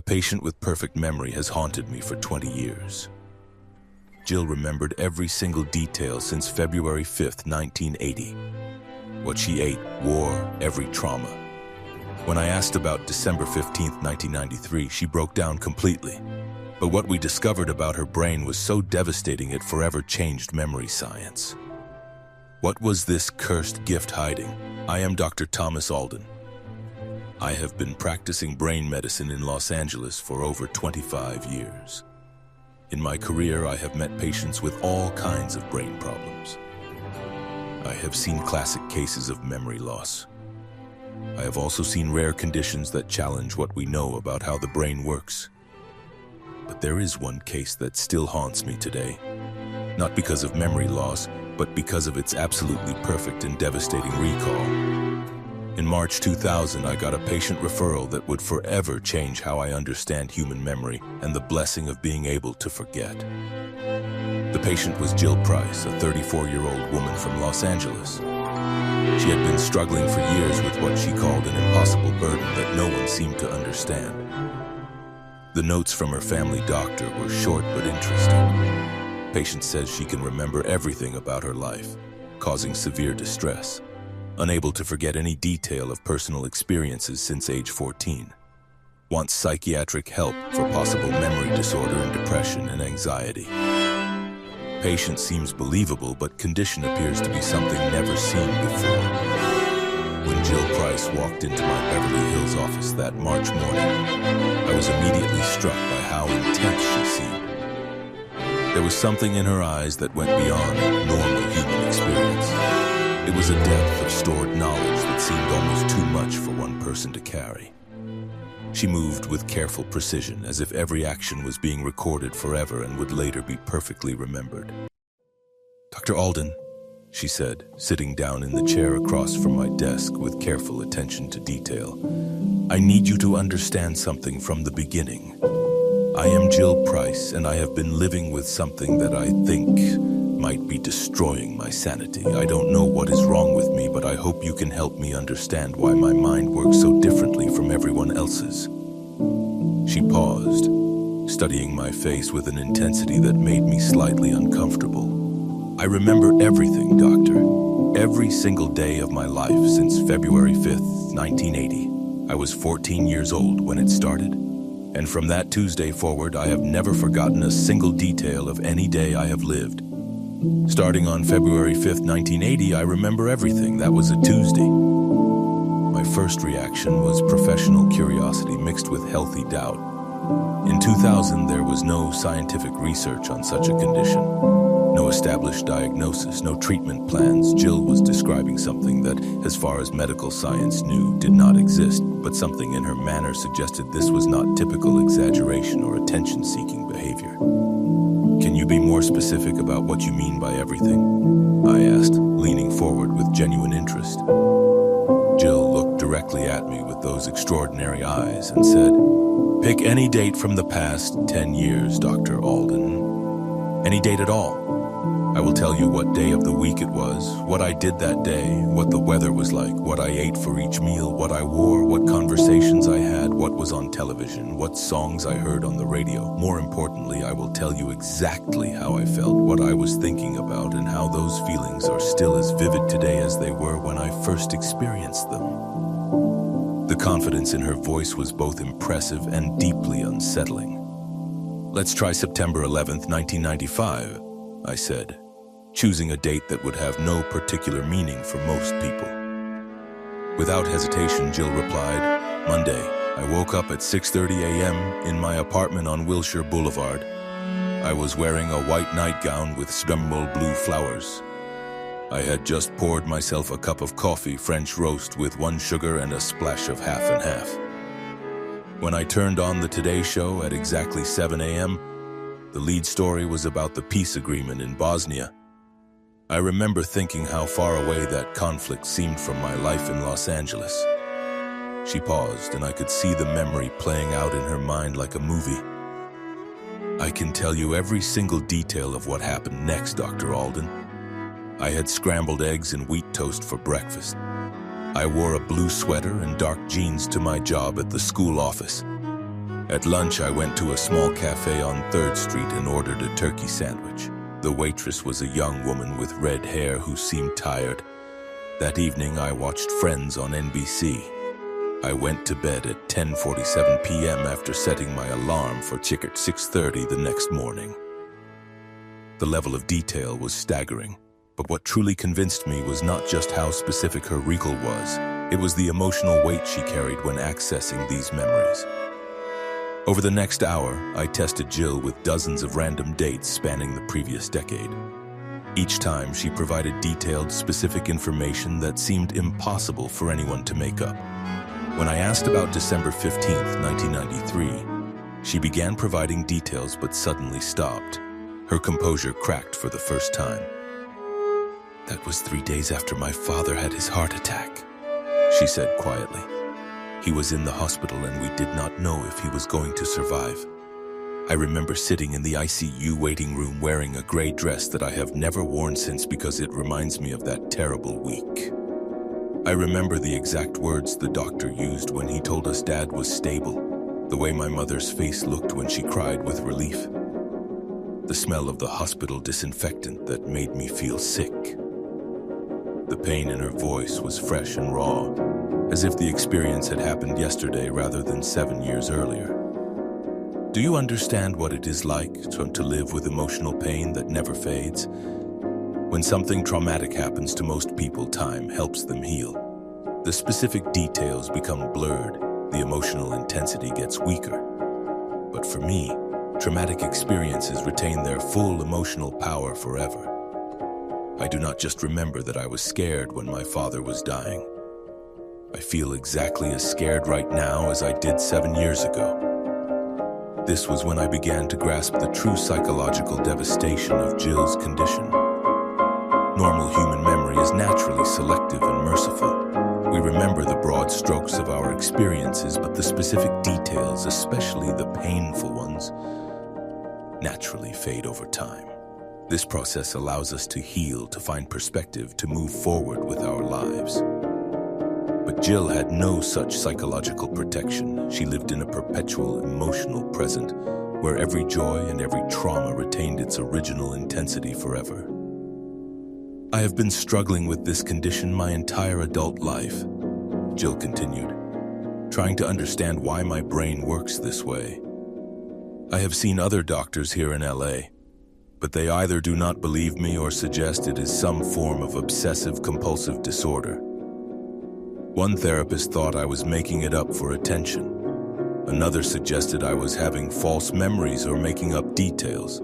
patient with perfect memory has haunted me for 20 years. Jill remembered every single detail since February 5th, 1980. What she ate, wore, every trauma. When I asked about December 15th, 1993, she broke down completely. But what we discovered about her brain was so devastating it forever changed memory science. What was this cursed gift hiding? I am Dr. Thomas Alden. I have been practicing brain medicine in Los Angeles for over 25 years. In my career, I have met patients with all kinds of brain problems. I have seen classic cases of memory loss. I have also seen rare conditions that challenge what we know about how the brain works. But there is one case that still haunts me today. Not because of memory loss, but because of its absolutely perfect and devastating recall. In March 2000, I got a patient referral that would forever change how I understand human memory and the blessing of being able to forget. The patient was Jill Price, a 34-year-old woman from Los Angeles. She had been struggling for years with what she called an impossible burden that no one seemed to understand. The notes from her family doctor were short but interesting. Patient says she can remember everything about her life, causing severe distress, unable to forget any detail of personal experiences since age 14. Wants psychiatric help for possible memory disorder and depression and anxiety. Patient seems believable, but condition appears to be something never seen before. When Jill Price walked into my Beverly Hills office that March morning, I was immediately struck by how intense she seemed. There was something in her eyes that went beyond normal human experience. It was a depth of stored knowledge that seemed almost too much for one person to carry. She moved with careful precision, as if every action was being recorded forever and would later be perfectly remembered. "Dr. Alden," she said, sitting down in the chair across from my desk with careful attention to detail, "I need you to understand something from the beginning. I am Jill Price, and I have been living with something that I think might be destroying my sanity. I don't know what is wrong with me, but I hope you can help me understand why my mind works so differently from everyone else's." She paused, studying my face with an intensity that made me slightly uncomfortable. "I remember everything, doctor. Every single day of my life since February 5th, 1980. I was 14 years old when it started. And from that Tuesday forward, I have never forgotten a single detail of any day I have lived. Starting on February 5th, 1980, I remember everything. That was a Tuesday." My first reaction was professional curiosity mixed with healthy doubt. In 2000, there was no scientific research on such a condition. No established diagnosis, no treatment plans. Jill was describing something that, as far as medical science knew, did not exist, but something in her manner suggested this was not typical exaggeration or attention-seeking behavior. "Can you be more specific about what you mean by everything?" I asked, leaning forward with genuine interest. Jill looked directly at me with those extraordinary eyes and said, "Pick any date from the past 10 years, Dr. Alden. Any date at all. I will tell you what day of the week it was, what I did that day, what the weather was like, what I ate for each meal, what I wore, what conversations I had, what was on television, what songs I heard on the radio. More importantly, I will tell you exactly how I felt, what I was thinking about, and how those feelings are still as vivid today as they were when I first experienced them." The confidence in her voice was both impressive and deeply unsettling. "Let's try September 11th, 1995, I said, choosing a date that would have no particular meaning for most people. Without hesitation, Jill replied, "Monday. I woke up at 6:30 a.m. in my apartment on Wilshire Boulevard. I was wearing a white nightgown with scrambled blue flowers. I had just poured myself a cup of coffee, French roast with 1 sugar and a splash of half and half. When I turned on the Today Show at exactly 7 a.m., the lead story was about the peace agreement in Bosnia. I remember thinking how far away that conflict seemed from my life in Los Angeles." She paused, and I could see the memory playing out in her mind like a movie. "I can tell you every single detail of what happened next, Dr. Alden. I had scrambled eggs and wheat toast for breakfast. I wore a blue sweater and dark jeans to my job at the school office. At lunch, I went to a small cafe on 3rd Street and ordered a turkey sandwich. The waitress was a young woman with red hair who seemed tired. That evening, I watched Friends on NBC. I went to bed at 10:47 p.m. after setting my alarm for 6:30 the next morning. The level of detail was staggering, but what truly convinced me was not just how specific her recall was, it was the emotional weight she carried when accessing these memories. Over the next hour, I tested Jill with dozens of random dates spanning the previous decade. Each time, she provided detailed, specific information that seemed impossible for anyone to make up. When I asked about December 15th, 1993, she began providing details but suddenly stopped. Her composure cracked for the first time. "That was 3 days after my father had his heart attack," she said quietly. "He was in the hospital and we did not know if he was going to survive. I remember sitting in the ICU waiting room wearing a gray dress that I have never worn since because it reminds me of that terrible week. I remember the exact words the doctor used when he told us Dad was stable, the way my mother's face looked when she cried with relief, the smell of the hospital disinfectant that made me feel sick." The pain in her voice was fresh and raw, as if the experience had happened yesterday rather than 7 years earlier. Do you understand what it is like to live with emotional pain that never fades? When something traumatic happens to most people, time helps them heal. The specific details become blurred, the emotional intensity gets weaker. But for me, traumatic experiences retain their full emotional power forever. I do not just remember that I was scared when my father was dying. I feel exactly as scared right now as I did 7 years ago. This was when I began to grasp the true psychological devastation of Jill's condition. Normal human memory is naturally selective and merciful. We remember the broad strokes of our experiences, but the specific details, especially the painful ones, naturally fade over time. This process allows us to heal, to find perspective, to move forward with our lives. But Jill had no such psychological protection. She lived in a perpetual emotional present where every joy and every trauma retained its original intensity forever. "I have been struggling with this condition my entire adult life," Jill continued, "trying to understand why my brain works this way. I have seen other doctors here in LA, but they either do not believe me or suggest it is some form of obsessive-compulsive disorder. One therapist thought I was making it up for attention. Another suggested I was having false memories or making up details.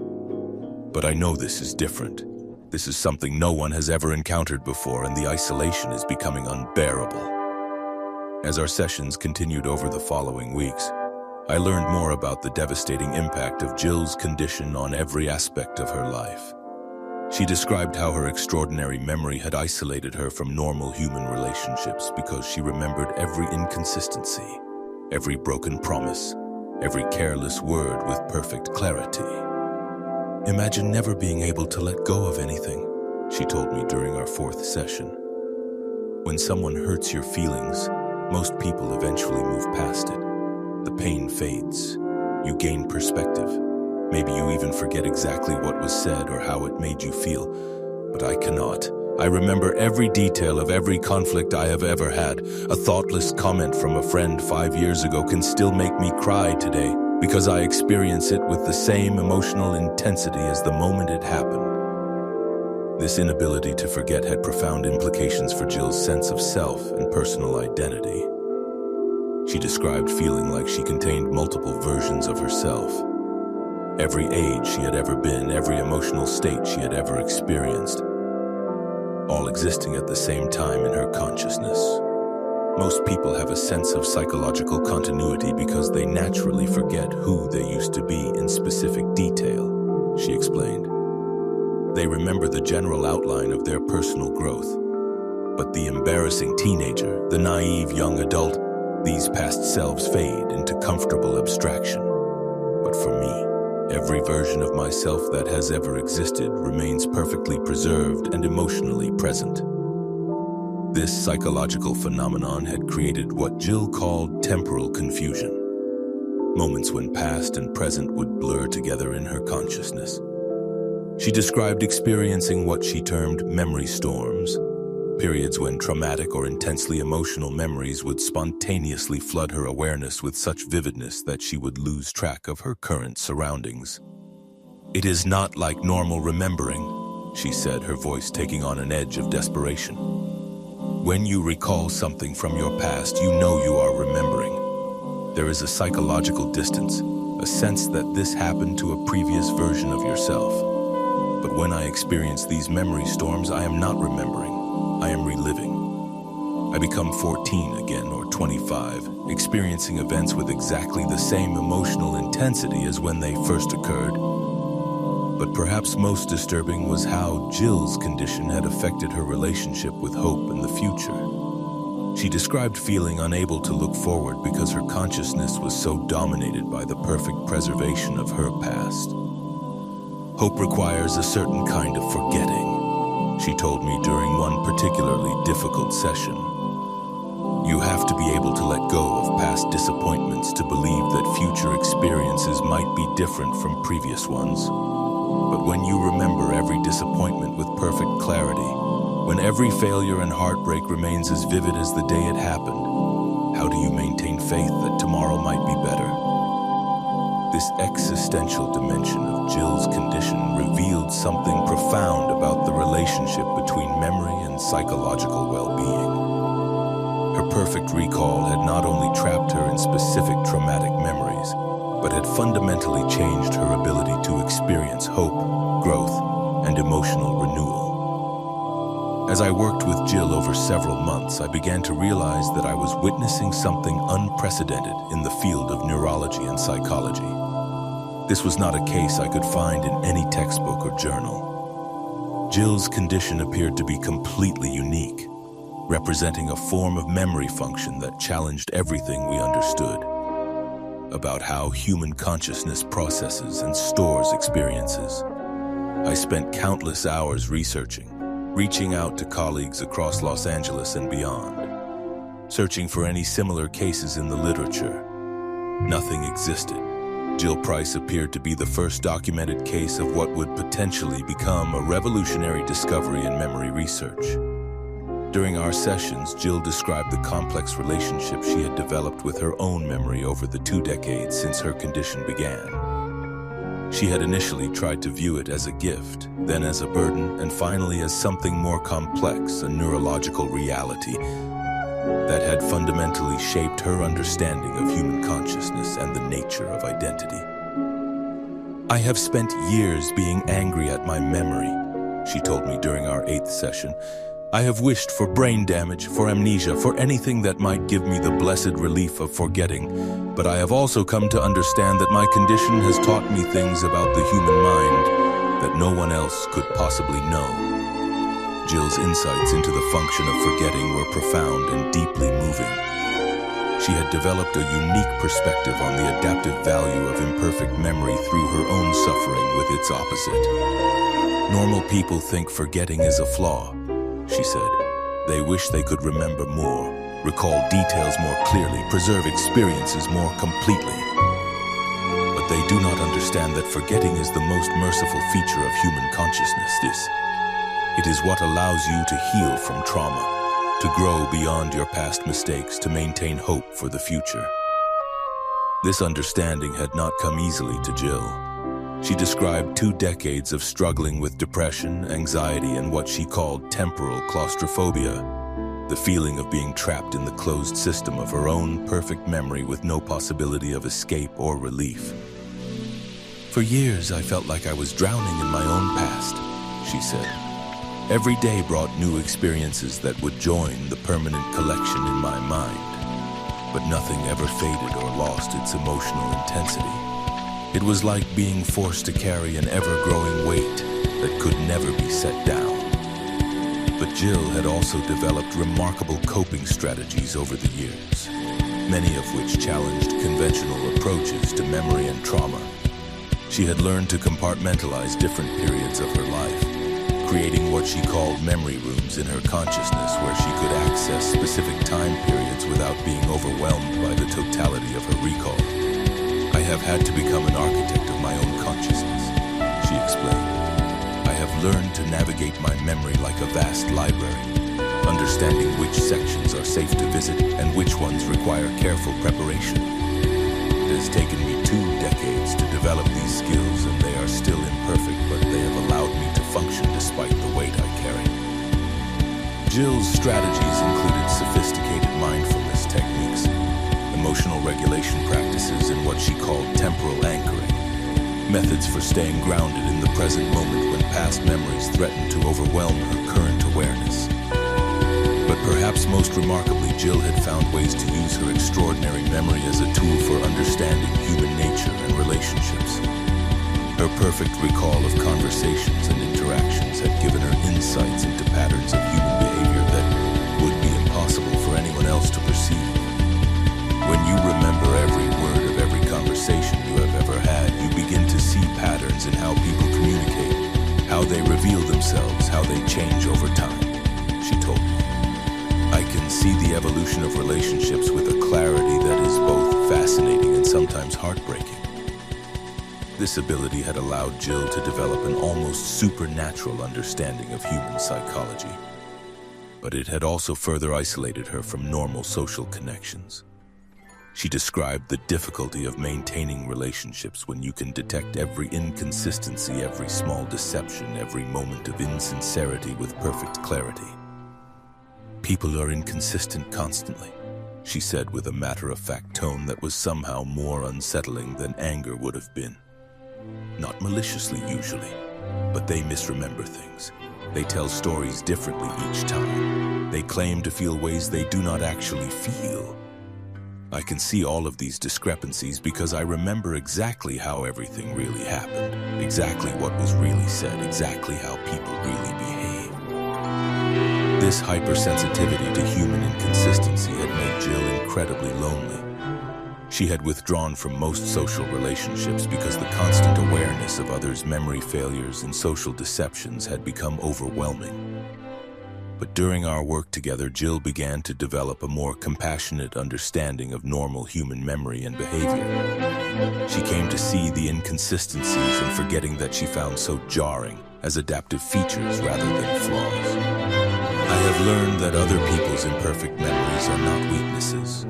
But I know this is different. This is something no one has ever encountered before, and the isolation is becoming unbearable." As our sessions continued over the following weeks, I learned more about the devastating impact of Jill's condition on every aspect of her life. She described how her extraordinary memory had isolated her from normal human relationships because she remembered every inconsistency, every broken promise, every careless word with perfect clarity. "Imagine never being able to let go of anything," she told me during our 4th session. "When someone hurts your feelings, most people eventually move past it. The pain fades. You gain perspective. Maybe you even forget exactly what was said or how it made you feel. But I cannot. I remember every detail of every conflict I have ever had. A thoughtless comment from a friend 5 years ago can still make me cry today because I experience it with the same emotional intensity as the moment it happened." This inability to forget had profound implications for Jill's sense of self and personal identity. She described feeling like she contained multiple versions of herself. Every age she had ever been, every emotional state she had ever experienced, all existing at the same time in her consciousness. Most people have a sense of psychological continuity because they naturally forget who they used to be in specific detail, she explained. They remember the general outline of their personal growth. But the embarrassing teenager, the naive young adult, these past selves fade into comfortable abstraction. But for me, every version of myself that has ever existed remains perfectly preserved and emotionally present. This psychological phenomenon had created what Jill called temporal confusion. moments when past and present would blur together in her consciousness. She described experiencing what she termed memory storms, periods when traumatic or intensely emotional memories would spontaneously flood her awareness with such vividness that she would lose track of her current surroundings. "It is not like normal remembering," she said, her voice taking on an edge of desperation. "When you recall something from your past, you know you are remembering. There is a psychological distance, a sense that this happened to a previous version of yourself. But when I experience these memory storms, I am not remembering, I am reliving. I become 14 again or 25, experiencing events with exactly the same emotional intensity as when they first occurred." But perhaps most disturbing was how Jill's condition had affected her relationship with hope and the future. She described feeling unable to look forward because her consciousness was so dominated by the perfect preservation of her past. "Hope requires a certain kind of forgetting," she told me during one particularly difficult session. "You have to be able to let go of past disappointments to believe that future experiences might be different from previous ones. But when you remember every disappointment with perfect clarity, when every failure and heartbreak remains as vivid as the day it happened, how do you maintain faith that tomorrow might be better?" This existential dimension of Jill's condition revealed something profound about the relationship between memory and psychological well-being. Her perfect recall had not only trapped her in specific traumatic memories, but had fundamentally changed her ability to experience hope, growth, and emotional renewal. As I worked with Jill over several months, I began to realize that I was witnessing something unprecedented in the field of neurology and psychology. This was not a case I could find in any textbook or journal. Jill's condition appeared to be completely unique, representing a form of memory function that challenged everything we understood about how human consciousness processes and stores experiences. I spent countless hours researching, reaching out to colleagues across Los Angeles and beyond, searching for any similar cases in the literature. Nothing existed. Jill Price appeared to be the first documented case of what would potentially become a revolutionary discovery in memory research. During our sessions, Jill described the complex relationship she had developed with her own memory over the 2 decades since her condition began. She had initially tried to view it as a gift, then as a burden, and finally as something more complex, a neurological reality that had fundamentally shaped her understanding of human consciousness and the nature of identity. "I have spent years being angry at my memory," she told me during our 8th session. "I have wished for brain damage, for amnesia, for anything that might give me the blessed relief of forgetting. But I have also come to understand that my condition has taught me things about the human mind that no one else could possibly know." Jill's insights into the function of forgetting were profound and deeply moving. She had developed a unique perspective on the adaptive value of imperfect memory through her own suffering with its opposite. "Normal people think forgetting is a flaw," she said. "They wish they could remember more, recall details more clearly, preserve experiences more completely. But they do not understand that forgetting is the most merciful feature of human consciousness. It is what allows you to heal from trauma, to grow beyond your past mistakes, to maintain hope for the future." This understanding had not come easily to Jill. She described 2 decades of struggling with depression, anxiety, and what she called temporal claustrophobia, the feeling of being trapped in the closed system of her own perfect memory with no possibility of escape or relief. "For years, I felt like I was drowning in my own past," she said. "Every day brought new experiences that would join the permanent collection in my mind, but nothing ever faded or lost its emotional intensity. It was like being forced to carry an ever-growing weight that could never be set down." But Jill had also developed remarkable coping strategies over the years, many of which challenged conventional approaches to memory and trauma. She had learned to compartmentalize different periods of her life, creating what she called memory rooms in her consciousness where she could access specific time periods without being overwhelmed by the totality of her recall. I have had to become an architect of my own consciousness, she explained. I have learned to navigate my memory like a vast library, understanding which sections are safe to visit and which ones require careful preparation. It has taken me 2 decades to develop these skills, and they are still imperfect, but they have allowed me to function despite the weight I carry. Jill's strategies included sophisticated mindfulness techniques, emotional regulation practices, and what she called temporal anchoring, methods for staying grounded in the present moment when past memories threaten to overwhelm her current awareness. But perhaps most remarkably, Jill had found ways to use her extraordinary memory as a tool for understanding human nature and relationships. Her perfect recall of conversations and interactions had given her insights into patterns of human behavior that would be impossible for anyone else to perceive. When you remember every word of every conversation you have ever had, you begin to see patterns in how people communicate, how they reveal themselves, how they change over time, she told me. I can see the evolution of relationships with a clarity that is both fascinating and sometimes heartbreaking. This ability had allowed Jill to develop an almost supernatural understanding of human psychology, but it had also further isolated her from normal social connections. She described the difficulty of maintaining relationships when you can detect every inconsistency, every small deception, every moment of insincerity with perfect clarity. People are inconsistent constantly, she said with a matter-of-fact tone that was somehow more unsettling than anger would have been. Not maliciously usually, but they misremember things. They tell stories differently each time. They claim to feel ways they do not actually feel. I can see all of these discrepancies because I remember exactly how everything really happened, exactly what was really said, exactly how people really behave. This hypersensitivity to human inconsistency had made Jill incredibly lonely. She had withdrawn from most social relationships because the constant awareness of others' memory failures and social deceptions had become overwhelming. But during our work together, Jill began to develop a more compassionate understanding of normal human memory and behavior. She came to see the inconsistencies and forgetting that she found so jarring as adaptive features rather than flaws. I have learned that other people's imperfect memories are not weaknesses,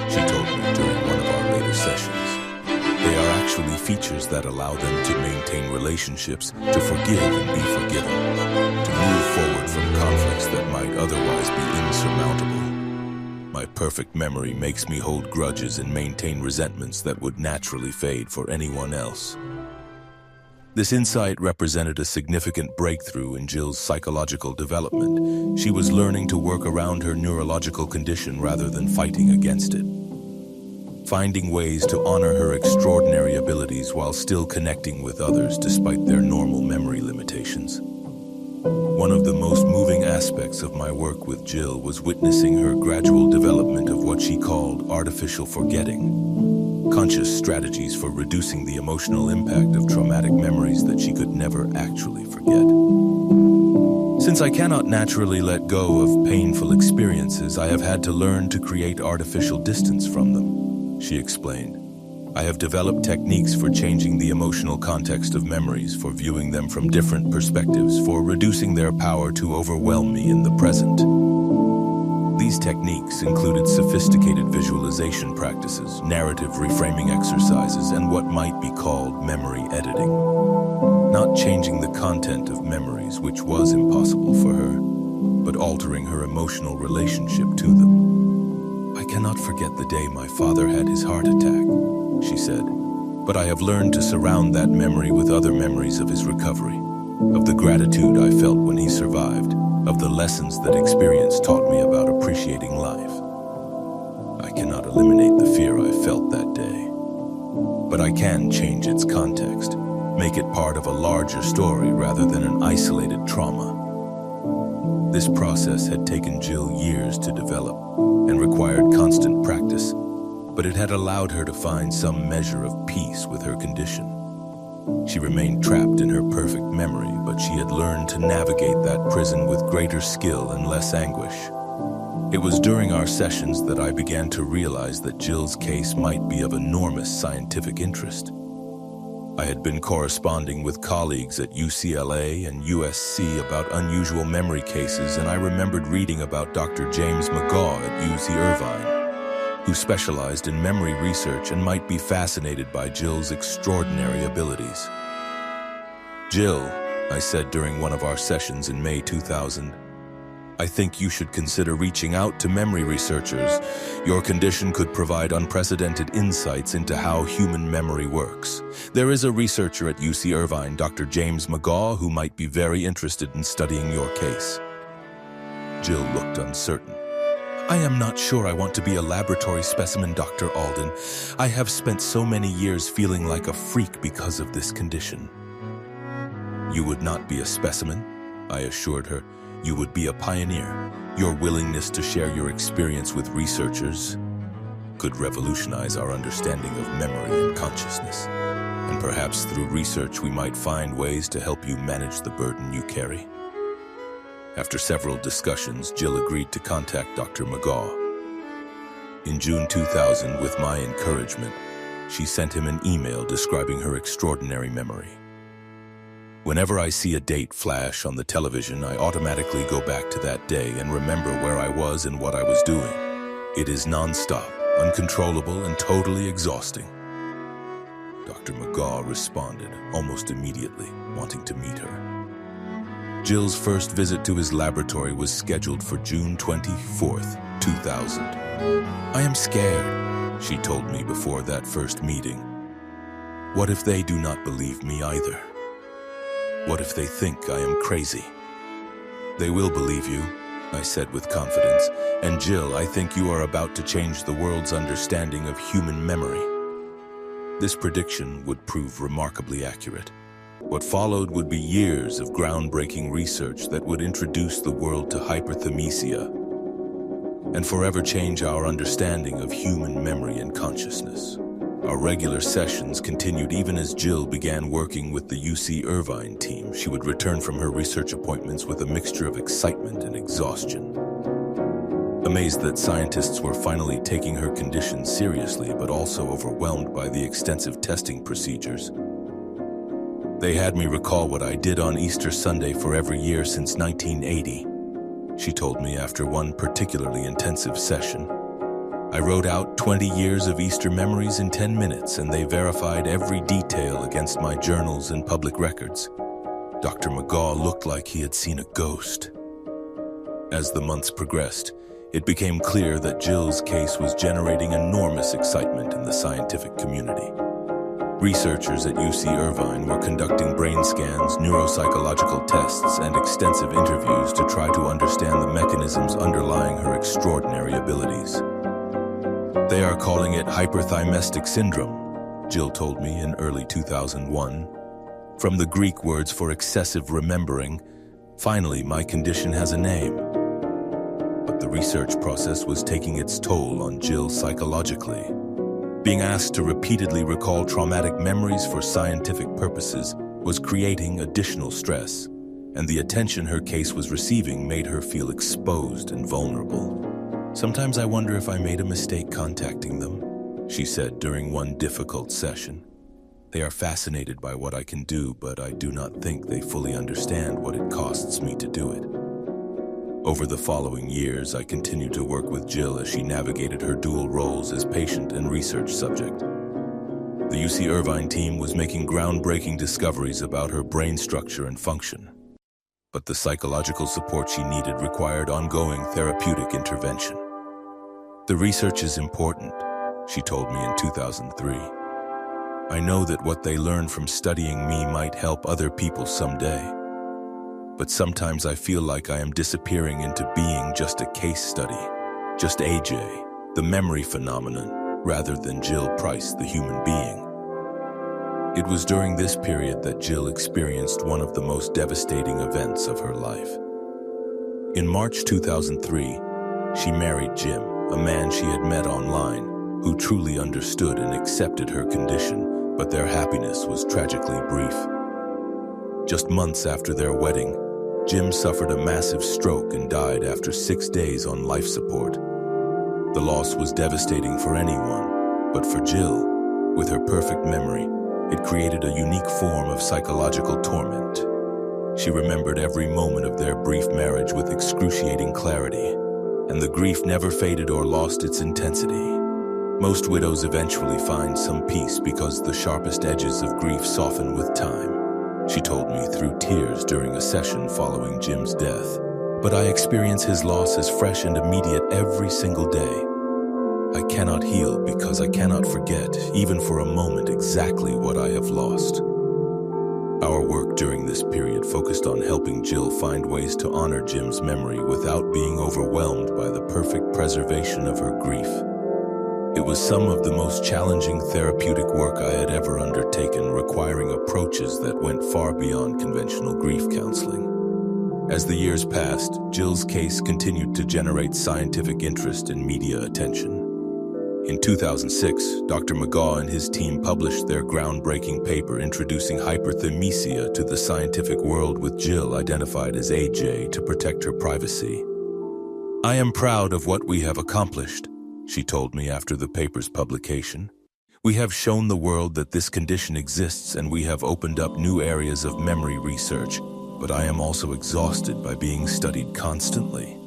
she told me during one of our later sessions. They are actually features that allow them to maintain relationships, to forgive and be forgiven, to move forward from conflicts that might otherwise be insurmountable. My perfect memory makes me hold grudges and maintain resentments that would naturally fade for anyone else. This insight represented a significant breakthrough in Jill's psychological development. She was learning to work around her neurological condition rather than fighting against it, finding ways to honor her extraordinary abilities while still connecting with others despite their normal memory limitations. One of the most moving aspects of my work with Jill was witnessing her gradual development of what she called artificial forgetting, conscious strategies for reducing the emotional impact of traumatic memories that she could never actually forget. Since I cannot naturally let go of painful experiences, I have had to learn to create artificial distance from them, she explained. I have developed techniques for changing the emotional context of memories, for viewing them from different perspectives, for reducing their power to overwhelm me in the present. These techniques included sophisticated visualization practices, narrative reframing exercises, and what might be called memory editing. Not changing the content of memories, which was impossible for her, but altering her emotional relationship to them. I cannot forget the day my father had his heart attack, she said, but I have learned to surround that memory with other memories of his recovery, of the gratitude I felt when he survived, of the lessons that experience taught me about appreciating life. I cannot eliminate the fear I felt that day, but I can change its context, make it part of a larger story rather than an isolated trauma. This process had taken Jill years to develop and required constant practice, but it had allowed her to find some measure of peace with her condition. She remained trapped in her perfect memory, but she had learned to navigate that prison with greater skill and less anguish. It was during our sessions that I began to realize that Jill's case might be of enormous scientific interest. I had been corresponding with colleagues at UCLA and USC about unusual memory cases, and I remembered reading about Dr. James McGaw at UC Irvine, who specialized in memory research and might be fascinated by Jill's extraordinary abilities. "Jill," I said during one of our sessions in May 2000, "I think you should consider reaching out to memory researchers. Your condition could provide unprecedented insights into how human memory works. There is a researcher at UC Irvine, Dr. James McGaw, who might be very interested in studying your case." Jill looked uncertain. "I am not sure I want to be a laboratory specimen, Dr. Alden. I have spent so many years feeling like a freak because of this condition." "You would not be a specimen," I assured her. "You would be a pioneer. Your willingness to share your experience with researchers could revolutionize our understanding of memory and consciousness. And perhaps through research we might find ways to help you manage the burden you carry." After several discussions, Jill agreed to contact Dr. McGaw. In June 2000, with my encouragement, she sent him an email describing her extraordinary memory. Whenever I see a date flash on the television, I automatically go back to that day and remember where I was and what I was doing. It is nonstop, uncontrollable, and totally exhausting. Dr. McGaw responded almost immediately, wanting to meet her. Jill's first visit to his laboratory was scheduled for June 24th, 2000. "I am scared," she told me before that first meeting. "What if they do not believe me either? What if they think I am crazy?" "They will believe you," I said with confidence. "And Jill, I think you are about to change the world's understanding of human memory." This prediction would prove remarkably accurate. What followed would be years of groundbreaking research that would introduce the world to hyperthymesia and forever change our understanding of human memory and consciousness. Our regular sessions continued even as Jill began working with the UC Irvine team. She would return from her research appointments with a mixture of excitement and exhaustion. Amazed that scientists were finally taking her condition seriously, but also overwhelmed by the extensive testing procedures. "They had me recall what I did on Easter Sunday for every year since 1980, she told me after one particularly intensive session. "I wrote out 20 years of Easter memories in 10 minutes, and they verified every detail against my journals and public records." Dr. McGaw looked like he had seen a ghost. As the months progressed, it became clear that Jill's case was generating enormous excitement in the scientific community. Researchers at UC Irvine were conducting brain scans, neuropsychological tests, and extensive interviews to try to understand the mechanisms underlying her extraordinary abilities. "They are calling it hyperthymestic syndrome," Jill told me in early 2001. "From the Greek words for excessive remembering, finally my condition has a name." But the research process was taking its toll on Jill psychologically. Being asked to repeatedly recall traumatic memories for scientific purposes was creating additional stress, and the attention her case was receiving made her feel exposed and vulnerable. "Sometimes I wonder if I made a mistake contacting them," she said during one difficult session. "They are fascinated by what I can do, but I do not think they fully understand what it costs me to do it." Over the following years, I continued to work with Jill as she navigated her dual roles as patient and research subject. The UC Irvine team was making groundbreaking discoveries about her brain structure and function, but the psychological support she needed required ongoing therapeutic intervention. "The research is important," she told me in 2003. "I know that what they learn from studying me might help other people someday. But sometimes I feel like I am disappearing into being just a case study, just AJ, the memory phenomenon, rather than Jill Price, the human being." It was during this period that Jill experienced one of the most devastating events of her life. In March 2003, she married Jim, a man she had met online, who truly understood and accepted her condition, but their happiness was tragically brief. Just months after their wedding, Jim suffered a massive stroke and died after 6 days on life support. The loss was devastating for anyone, but for Jill, with her perfect memory, it created a unique form of psychological torment. She remembered every moment of their brief marriage with excruciating clarity, and the grief never faded or lost its intensity. Most widows eventually find some peace because the sharpest edges of grief soften with time, she told me through tears during a session following Jim's death. But I experience his loss as fresh and immediate every single day. I cannot heal because I cannot forget, even for a moment, exactly what I have lost. Our work during this period focused on helping Jill find ways to honor Jim's memory without being overwhelmed by the perfect preservation of her grief. It was some of the most challenging therapeutic work I had ever undertaken, requiring approaches that went far beyond conventional grief counseling. As the years passed, Jill's case continued to generate scientific interest and media attention. In 2006, Dr. McGaw and his team published their groundbreaking paper introducing hyperthymesia to the scientific world, with Jill identified as AJ to protect her privacy. "I am proud of what we have accomplished," she told me after the paper's publication. "We have shown the world that this condition exists, and we have opened up new areas of memory research, but I am also exhausted by being studied constantly."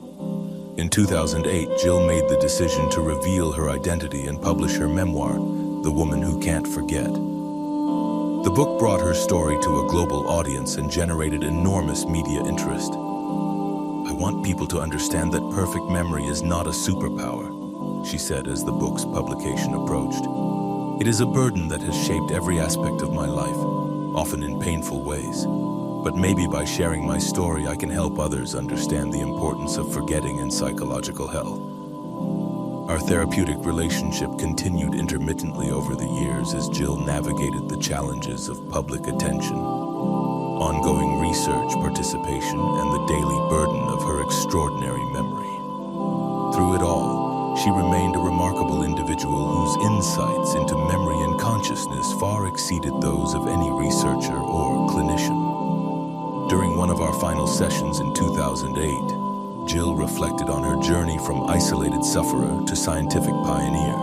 In 2008, Jill made the decision to reveal her identity and publish her memoir, The Woman Who Can't Forget. The book brought her story to a global audience and generated enormous media interest. "I want people to understand that perfect memory is not a superpower," she said as the book's publication approached. "It is a burden that has shaped every aspect of my life, often in painful ways. But maybe by sharing my story, I can help others understand the importance of forgetting and psychological health." Our therapeutic relationship continued intermittently over the years as Jill navigated the challenges of public attention, ongoing research participation, and the daily burden of her extraordinary memory. Through it all, she remained a remarkable individual whose insights into memory and consciousness far exceeded those of any researcher or clinician. During one of our final sessions in 2008, Jill reflected on her journey from isolated sufferer to scientific pioneer.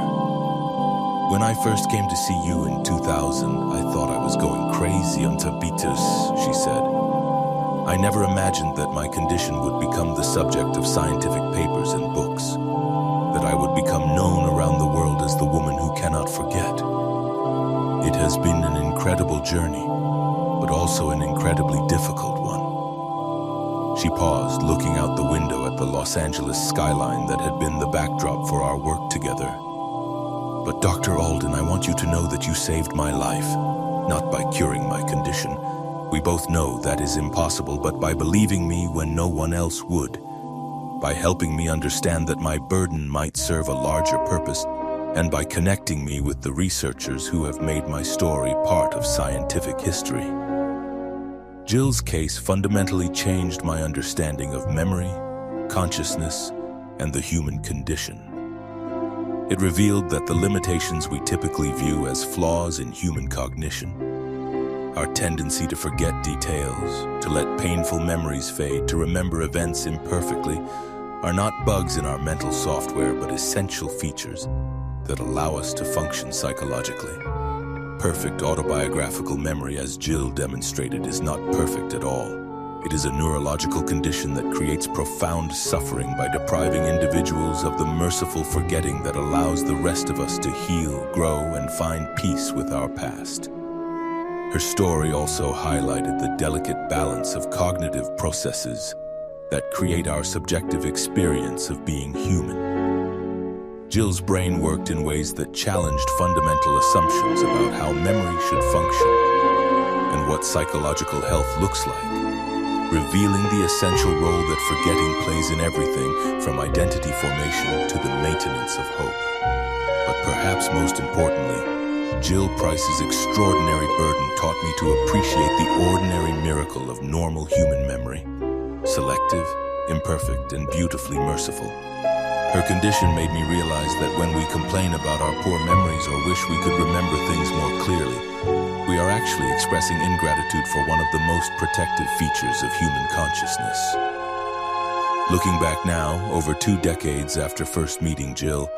"When I first came to see you in 2000, I thought I was going crazy on tabitus," she said. "I never imagined that my condition would become the subject of scientific papers and books, that I would become known around the world as the woman who cannot forget. It has been an incredible journey, but also an incredibly difficult one." She paused, looking out the window at the Los Angeles skyline that had been the backdrop for our work together. "But Dr. Alden, I want you to know that you saved my life, not by curing my condition. We both know that is impossible, but by believing me when no one else would, by helping me understand that my burden might serve a larger purpose, and by connecting me with the researchers who have made my story part of scientific history." Jill's case fundamentally changed my understanding of memory, consciousness, and the human condition. It revealed that the limitations we typically view as flaws in human cognition, our tendency to forget details, to let painful memories fade, to remember events imperfectly, are not bugs in our mental software, but essential features that allow us to function psychologically. Perfect autobiographical memory, as Jill demonstrated, is not perfect at all. It is a neurological condition that creates profound suffering by depriving individuals of the merciful forgetting that allows the rest of us to heal, grow, and find peace with our past. Her story also highlighted the delicate balance of cognitive processes that create our subjective experience of being human. Jill's brain worked in ways that challenged fundamental assumptions about how memory should function and what psychological health looks like, revealing the essential role that forgetting plays in everything from identity formation to the maintenance of hope. But perhaps most importantly, Jill Price's extraordinary burden taught me to appreciate the ordinary miracle of normal human memory, selective, imperfect, and beautifully merciful. Her condition made me realize that when we complain about our poor memories or wish we could remember things more clearly, we are actually actually expressing ingratitude for one of the most protective features of human consciousness. Looking back now, over 2 decades after first meeting Jill,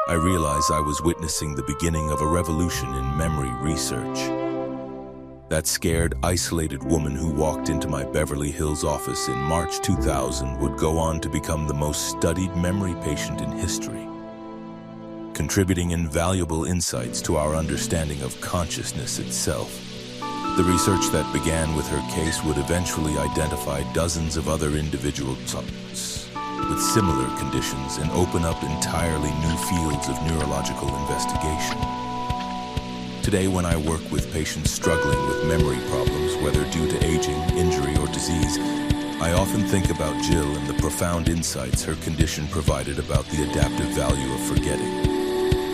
I realize I was witnessing the beginning of a revolution in memory research. That scared, isolated woman who walked into my Beverly Hills office in March 2000 would go on to become the most studied memory patient in history, contributing invaluable insights to our understanding of consciousness itself. The research that began with her case would eventually identify dozens of other individuals with similar conditions and open up entirely new fields of neurological investigation. Today, when I work with patients struggling with memory problems, whether due to aging, injury, or disease, I often think about Jill and the profound insights her condition provided about the adaptive value of forgetting.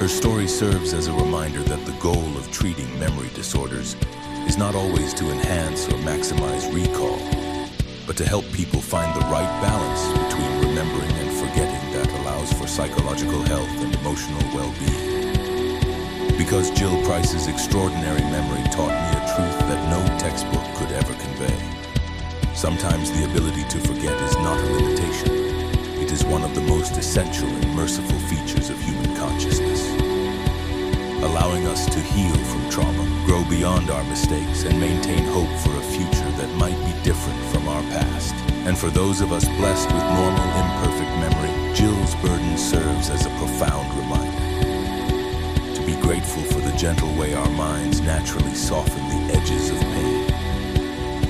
Her story serves as a reminder that the goal of treating memory disorders is not always to enhance or maximize recall, but to help people find the right balance between remembering and forgetting that allows for psychological health and emotional well-being. Because Jill Price's extraordinary memory taught me a truth that no textbook could ever convey. Sometimes the ability to forget is not a limitation. It is one of the most essential and merciful features of human consciousness, allowing us to heal from trauma, grow beyond our mistakes, and maintain hope for a future that might be different from our past. And for those of us blessed with normal, imperfect memory, Jill's burden serves as a profound reminder to be grateful for the gentle way our minds naturally soften the edges of pain,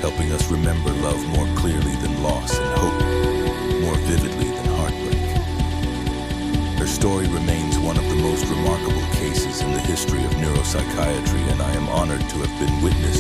helping us remember love more clearly than loss and hope more vividly than heartbreak. Her story remains one of the most remarkable cases in the history of neuropsychiatry, and I am honored to have been witness